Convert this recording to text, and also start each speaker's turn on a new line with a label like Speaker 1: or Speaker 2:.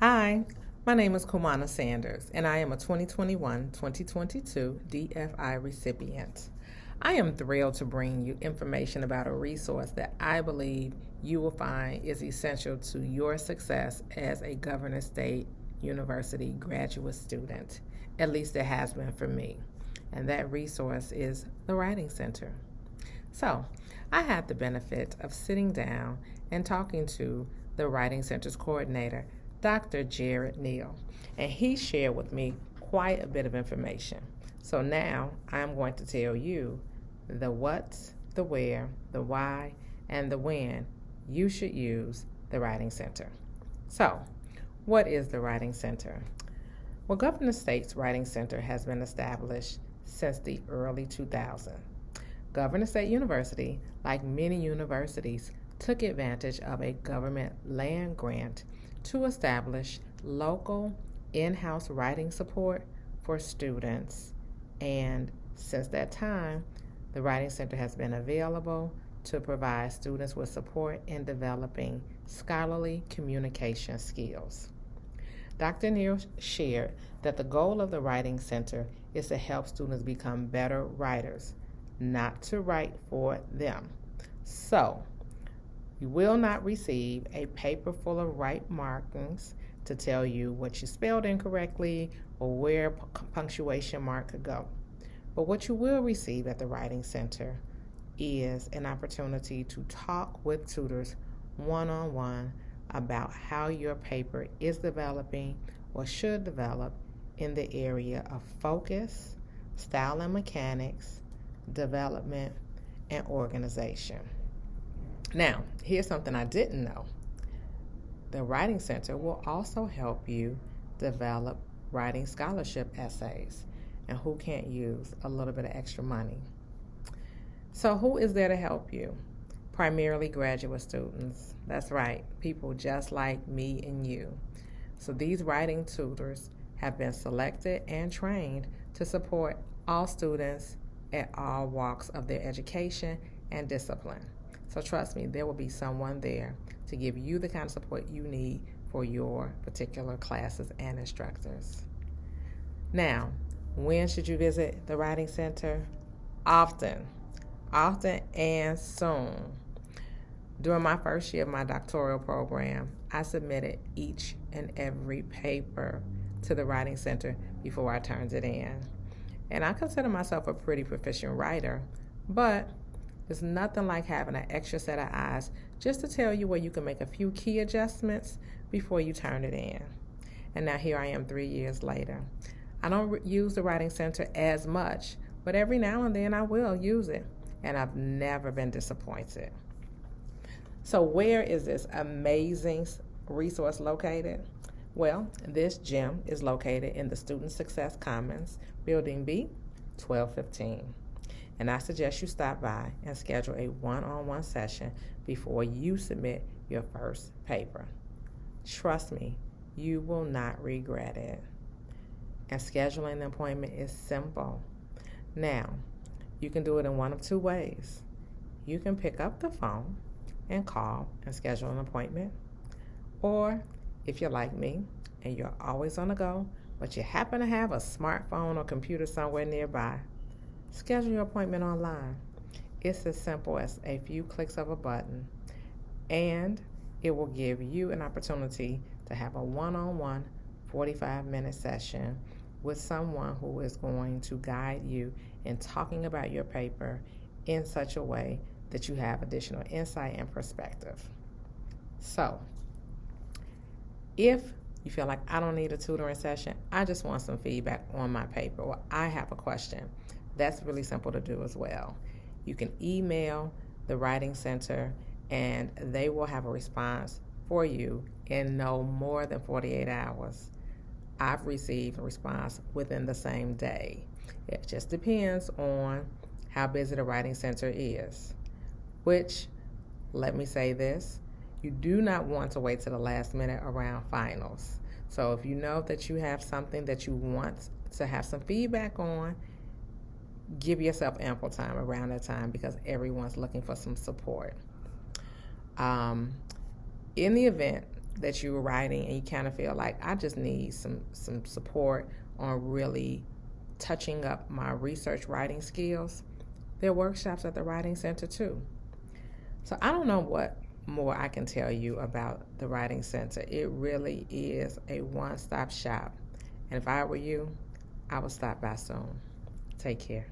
Speaker 1: Hi, my name is Kumana Sanders, and I am a 2021-2022 DFI recipient. I am thrilled to bring you information about a resource that I believe you will find is essential to your success as a Governor State University graduate student. At least it has been for me. And that resource is the Writing Center. So, I had the benefit of sitting down and talking to the Writing Center's coordinator, Dr. Jared Neal, and he shared with me quite a bit of information. So now I'm going to tell you the what, the where, the why, and the when you should use the Writing Center. So, what is the Writing Center? Well, Governor State's Writing Center has been established since the early 2000s. Governor State University, like many universities, took advantage of a government land grant to establish local in-house writing support for students. And since that time, the Writing Center has been available to provide students with support in developing scholarly communication skills. Dr. Neal shared that the goal of the Writing Center is to help students become better writers, not to write for them. So, you will not receive a paper full of right markings to tell you what you spelled incorrectly or where punctuation mark could go. But what you will receive at the Writing Center is an opportunity to talk with tutors one-on-one about how your paper is developing or should develop in the area of focus, style and mechanics, development, and organization. Now, here's something I didn't know. The Writing Center will also help you develop writing scholarship essays. And who can't use a little bit of extra money? So who is there to help you? Primarily graduate students. That's right, people just like me and you. So these writing tutors have been selected and trained to support all students at all walks of their education and discipline. So trust me, there will be someone there to give you the kind of support you need for your particular classes and instructors. Now, when should you visit the Writing Center? Often and soon. During my first year of my doctoral program, I submitted each and every paper to the Writing Center before I turned it in. And I consider myself a pretty proficient writer, but it's nothing like having an extra set of eyes just to tell you where you can make a few key adjustments before you turn it in. And now here I am 3 years later. I don't use the Writing Center as much, but every now and then I will use it, and I've never been disappointed. So where is this amazing resource located? Well, this gym is located in the Student Success Commons, Building B, 1215. And I suggest you stop by and schedule a one-on-one session before you submit your first paper. Trust me, you will not regret it. And scheduling an appointment is simple. Now, you can do it in one of two ways. You can pick up the phone and call and schedule an appointment. Or if you're like me and you're always on the go, but you happen to have a smartphone or computer somewhere nearby, schedule your appointment online. It's as simple as a few clicks of a button, and it will give you an opportunity to have a one-on-one 45-minute session with someone who is going to guide you in talking about your paper in such a way that you have additional insight and perspective. So, if you feel like I don't need a tutoring session, I just want some feedback on my paper, or I have a question, that's really simple to do as well. You can email the Writing Center and they will have a response for you in no more than 48 hours. I've received a response within the same day. It just depends on how busy the Writing Center is. Which, let me say this, you do not want to wait to the last minute around finals. So if you know that you have something that you want to have some feedback on, give yourself ample time around that time because everyone's looking for some support. In the event that you're writing and you kind of feel like I just need some support on really touching up my research writing skills, there are workshops at the Writing Center too. So I don't know what more I can tell you about the Writing Center. It really is a one-stop shop. And if I were you, I would stop by soon. Take care.